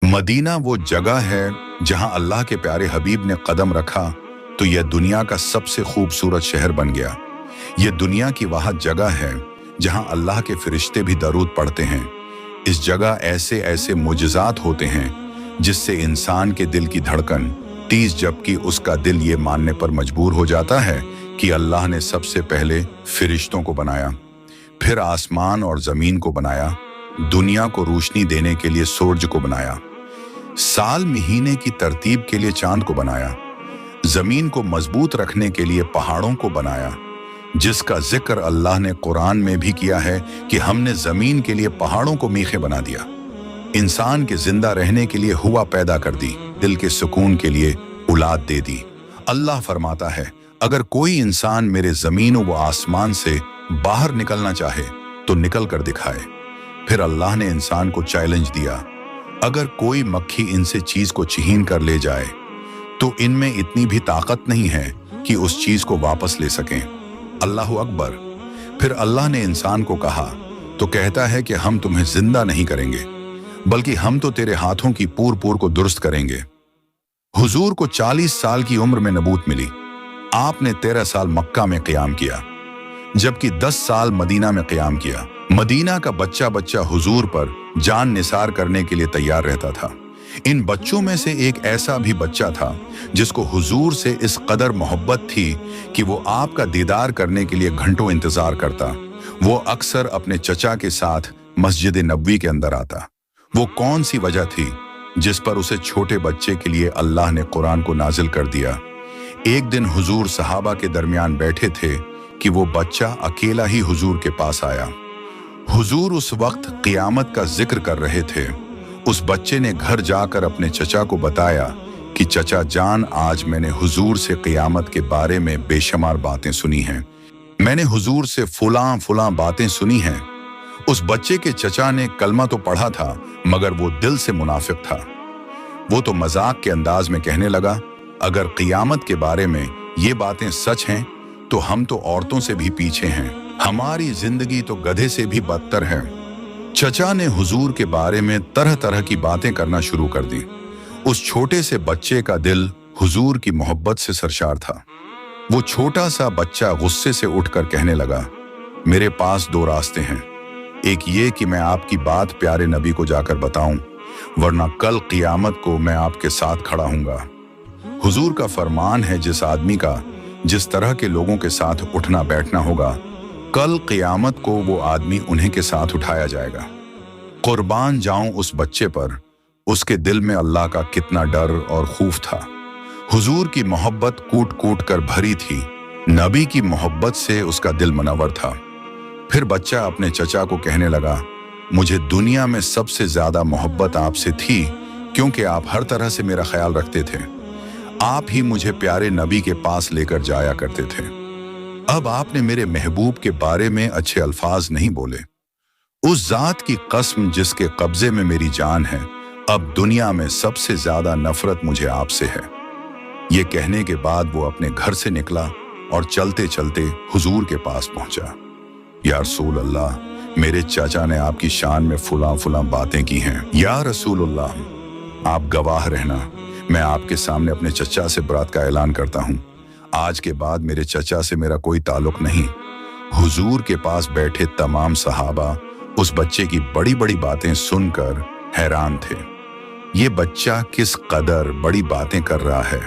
Medina वो जगह है जहां अल्लाह के प्यारे हबीब ने कदम रखा तो यह दुनिया का सबसे खूबसूरत शहर बन गया। यह दुनिया की वह जगह है जहां अल्लाह के फरिश्ते भी दरूद पढ़ते हैं। इस जगह ऐसे ऐसे मुजज़ात होते हैं जिससे इंसान के दिल की धड़कन तेज, जबकि उसका दिल ये मानने पर मजबूर हो जाता है कि अल्लाह ने सबसे पहले फरिश्तों को बनाया, फिर आसमान और ज़मीन को बनाया, दुनिया को रोशनी देने के लिए सूरज को बनाया, साल महीने की तरतीब के लिए चांद को बनाया, जमीन को मजबूत रखने के लिए पहाड़ों को बनाया, जिसका जिक्र अल्लाह ने कुरान में भी किया है कि हमने जमीन के लिए पहाड़ों को मीखे बना दिया, इंसान के जिंदा रहने के लिए हुआ पैदा कर दी, दिल के सुकून के लिए औलाद दे दी। अल्लाह फरमाता है, अगर कोई इंसान मेरे जमीन व आसमान से बाहर निकलना चाहे तो निकल कर दिखाए। फिर अल्लाह ने इंसान को चैलेंज दिया, अगर कोई मक्खी इनसे चीज को छीन कर ले जाए तो इनमें इतनी भी ताकत नहीं है कि उस चीज को वापस ले सकें। अल्लाह अकबर। फिर अल्लाह ने इंसान को कहा तो कहता है कि हम तुम्हें जिंदा नहीं करेंगे, बल्कि हम तो तेरे हाथों की पूर को दुरुस्त करेंगे। हुजूर को 40 साल की उम्र में नबूत मिली। आपने 13 साल मक्का में क़याम किया, जबकि 10 साल मदीना में क़याम किया। मदीना का बच्चा बच्चा हुजूर पर जान निसार करने के लिए तैयार रहता था। इन बच्चों में से एक ऐसा भी बच्चा था जिसको हुजूर से इस कदर मोहब्बत थी कि वो आपका दीदार करने के लिए घंटों इंतजार करता। वो अक्सर अपने चचा के साथ मस्जिद नबवी के अंदर आता। वो कौन सी वजह थी जिस पर उसे छोटे बच्चे के लिए अल्लाह ने कुरान को नाजिल कर दिया। एक दिन हुजूर सहाबा के दरमियान बैठे थे कि वो बच्चा अकेला ही हुजूर के पास आया। हुजूर उस वक्त क़यामत का जिक्र कर रहे थे। उस बच्चे ने घर जाकर अपने चचा को बताया कि चचा जान, आज मैंने हुजूर से क़यामत के बारे में बेशुमार बातें सुनी हैं। मैंने हुजूर से फुलां बातें सुनी हैं। उस बच्चे के चचा ने कलमा तो पढ़ा था, मगर वो दिल से मुनाफिक था। वो तो मजाक के अंदाज में कहने लगा, अगर क़यामत के बारे में ये बातें सच हैं तो हम तो औरतों से भी पीछे हैं, हमारी जिंदगी तो गधे से भी बदतर है। चचा ने हुजूर के बारे में तरह तरह की बातें करना शुरू कर दी। उस छोटे से बच्चे का दिल हुजूर की मोहब्बत से सरशार था। वो छोटा सा बच्चा गुस्से से उठकर कहने लगा, मेरे पास 2 रास्ते हैं। एक ये कि मैं आपकी बात प्यारे नबी को जाकर बताऊं, वरना कल क़यामत को मैं आपके साथ खड़ा हूंगा। हुजूर का फरमान है, जिस आदमी का जिस तरह के लोगों के साथ उठना बैठना होगा, कल क़यामत को वो आदमी उन्हीं के साथ उठाया जाएगा। कुर्बान जाऊं उस बच्चे पर, उसके दिल में अल्लाह का कितना डर और खौफ था। हुजूर की मोहब्बत कूट कूट कर भरी थी। नबी की मोहब्बत से उसका दिल मुनव्वर था। फिर बच्चा अपने चचा को कहने लगा, मुझे दुनिया में सबसे ज्यादा मोहब्बत आपसे थी, क्योंकि आप हर तरह से मेरा ख्याल रखते थे। आप ही मुझे प्यारे नबी के पास लेकर जाया करते थे। अब आपने मेरे महबूब के बारे में अच्छे अल्फाज नहीं बोले। उस जात की कसम जिसके कब्जे में मेरी जान है, अब दुनिया में सबसे ज्यादा नफरत मुझे आपसे है। ये कहने के बाद वो अपने घर से निकला और चलते चलते हुजूर के पास पहुंचा। या रसूल अल्लाह, मेरे चाचा ने आपकी शान में फुलां बातें की हैं। या रसूल अल्लाह, आप गवाह रहना, मैं आपके सामने अपने चचा से बरात का ऐलान करता हूँ। आज के बाद मेरे चचा से मेरा कोई ताल्लुक नहीं। हुजूर के पास बैठे तमाम सहाबा उस बच्चे की बड़ी बड़ी बातें सुनकर हैरान थे। ये बच्चा किस कदर बड़ी बातें कर रहा है।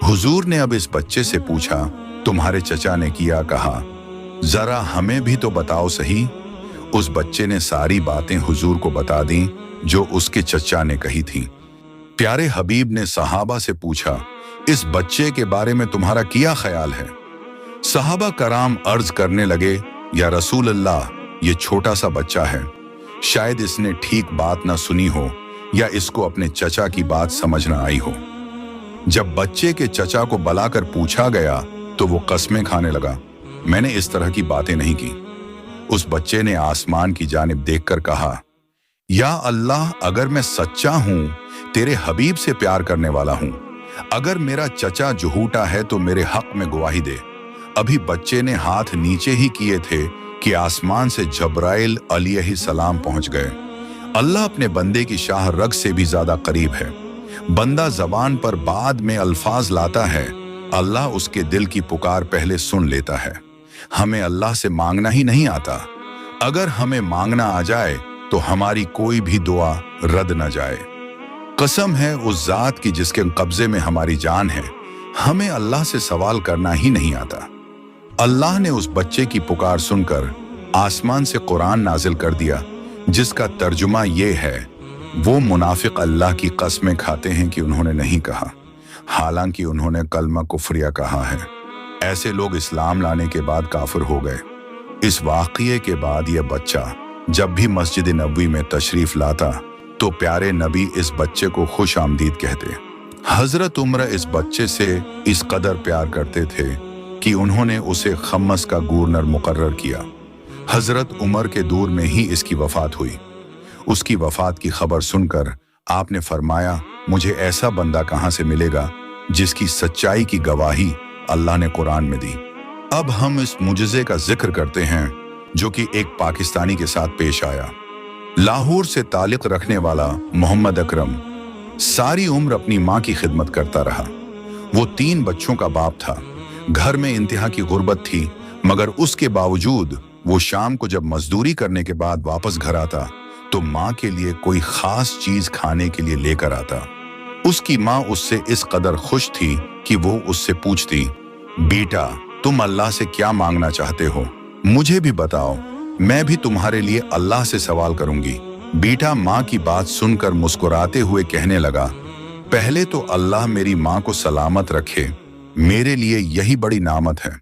हुजूर ने अब इस बच्चे से पूछा, तुम्हारे चचा ने किया कहा, जरा हमें भी तो बताओ सही। उस बच्चे ने सारी बातें हुजूर को बता दी जो उसके चचा ने कही थी। प्यारे हबीब ने सहाबा से पूछा, इस बच्चे के बारे में तुम्हारा क्या ख्याल है। सहाबा कराम अर्ज करने लगे, या रसूल अल्लाह, ये छोटा सा बच्चा है, शायद इसने ठीक बात ना सुनी हो या इसको अपने चचा की बात समझ ना आई हो। जब बच्चे के चचा को बुलाकर पूछा गया तो वो कस्में खाने लगा, मैंने इस तरह की बातें नहीं की। उस बच्चे ने आसमान की जानिब देखकर कहा, या अल्लाह, अगर मैं सच्चा हूं, तेरे हबीब से प्यार करने वाला हूं, अगर मेरा चचा झूठा है तो मेरे हक में गवाही दे। अभी बच्चे ने हाथ नीचे ही किए थे कि आसमान से जब्राइल अलैहिस्सलाम पहुंच गए। अल्लाह अपने बंदे की शाह रग से भी ज्यादा करीब है। बंदा जबान पर बाद में अल्फाज लाता है, अल्लाह उसके दिल की पुकार पहले सुन लेता है। हमें अल्लाह से मांगना ही नहीं आता। अगर हमें मांगना आ जाए तो हमारी कोई भी दुआ रद्द न जाए। कसम है उस जात की जिसके कब्जे में हमारी जान है, हमें अल्लाह से सवाल करना ही नहीं आता। अल्लाह ने उस बच्चे की पुकार सुनकर आसमान से कुरान नाजिल कर दिया, जिसका तर्जुमा ये है, वो मुनाफिक अल्लाह की कसमें खाते हैं कि उन्होंने नहीं कहा, हालांकि उन्होंने कलमा कुफ्रिया कहा है। ऐसे लोग इस्लाम लाने के बाद काफिर हो गए। इस वाक़ये के बाद यह बच्चा जब भी मस्जिद नबवी में तशरीफ लाता तो प्यारे नबी इस बच्चे को खुश आमदीद कहते। हजरत उमर इस बच्चे से इस कदर प्यार करते थे कि उन्होंने उसे खम्मस का गवर्नर मुकर्रर किया। हजरत उमर के दौर में ही इसकी वफात हुई। उसकी वफात की खबर सुनकर आपने फरमाया, मुझे ऐसा बंदा कहां से मिलेगा जिसकी सच्चाई की गवाही अल्लाह ने कुरान में दी। अब हम इस मुजज़े का जिक्र करते हैं जो कि एक पाकिस्तानी के साथ पेश आया। लाहौर से ताल्लुक़ रखने वाला मोहम्मद अकरम सारी उम्र अपनी माँ की खिदमत करता रहा। वो 3 बच्चों का बाप था। घर में इंतहा की गुर्बत थी, मगर उसके बावजूद वो शाम को जब मजदूरी करने के बाद वापस घर आता तो माँ के लिए कोई खास चीज खाने के लिए लेकर आता। उसकी माँ उससे इस कदर खुश थी कि वो उससे पूछती, बेटा तुम अल्लाह से क्या मांगना चाहते हो, मुझे भी बताओ, मैं भी तुम्हारे लिए अल्लाह से सवाल करूंगी। बेटा माँ की बात सुनकर मुस्कुराते हुए कहने लगा, पहले तो अल्लाह मेरी माँ को सलामत रखे, मेरे लिए यही बड़ी नामत है।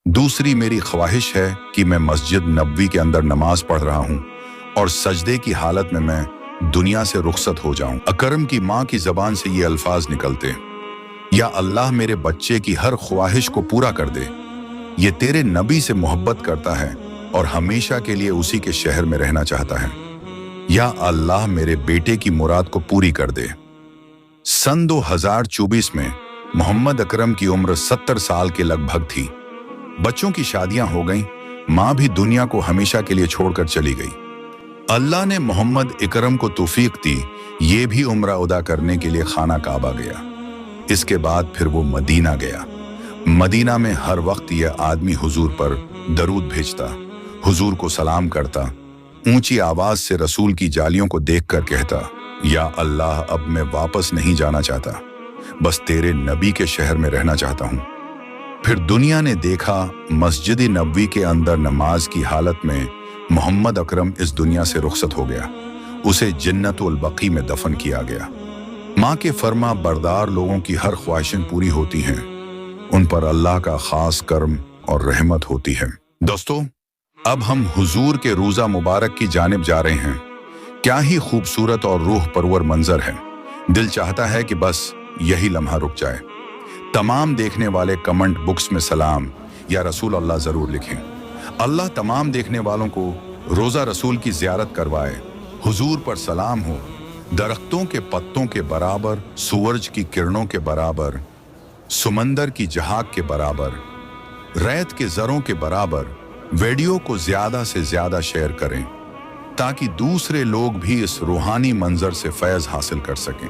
दूसरी मेरी ख्वाहिश है कि मैं मस्जिद नबवी के अंदर नमाज पढ़ रहा हूँ और सजदे की हालत में मैं दुनिया से रुखसत हो जाऊं। अकरम की माँ की जबान से ये अल्फाज निकलते, या अल्लाह मेरे बच्चे की हर ख्वाहिश को पूरा कर दे। ये तेरे नबी से मोहब्बत करता है और हमेशा के लिए उसी के शहर में रहना चाहता है। या अल्लाह मेरे बेटे की मुराद को पूरी कर दे। सन 2024 में मोहम्मद अकरम की उम्र 70 साल के लगभग थी। बच्चों की शादियां हो गईं, माँ भी दुनिया को हमेशा के लिए छोड़कर चली गई। अल्लाह ने मोहम्मद अकरम को तौफीक दी, ये भी उम्रा अदा करने के लिए खाना काबा गया। इसके बाद फिर वो मदीना गया। मदीना में हर वक्त यह आदमी हुजूर पर दरूद भेजता, हुजूर को सलाम करता, ऊंची आवाज से रसूल की जालियों को देखकर कहता, या अल्लाह अब मैं वापस नहीं जाना चाहता, बस तेरे नबी के शहर में रहना चाहता हूँ। फिर दुनिया ने देखा मस्जिद नबवी के अंदर नमाज की हालत में मोहम्मद अकरम इस दुनिया से रुखसत हो गया। उसे जन्नतुल बकी में दफन किया गया। माँ के फरमा बरदार लोगों की हर ख्वाहिशें पूरी होती हैं, उन पर अल्लाह का खास करम और रहमत होती है। दोस्तों, अब हम हुजूर के रोज़ा मुबारक की जानिब जा रहे हैं। क्या ही खूबसूरत और रूह परवर मंजर है। दिल चाहता है कि बस यही लम्हा रुक जाए। तमाम देखने वाले कमेंट बुक्स में सलाम या रसूल अल्लाह जरूर लिखें। अल्लाह तमाम देखने वालों को रोज़ा रसूल की ज़ियारत करवाए। हुजूर पर सलाम हो। दरख्तों के पत्तों के बराबर, सूरज की किरणों के बराबर, समंदर की जहाग के बराबर, रेत के ज़रों के बराबर वीडियो को ज़्यादा से ज़्यादा शेयर करें ताकि दूसरे लोग भी इस रूहानी मंजर से फैज़ हासिल कर सकें।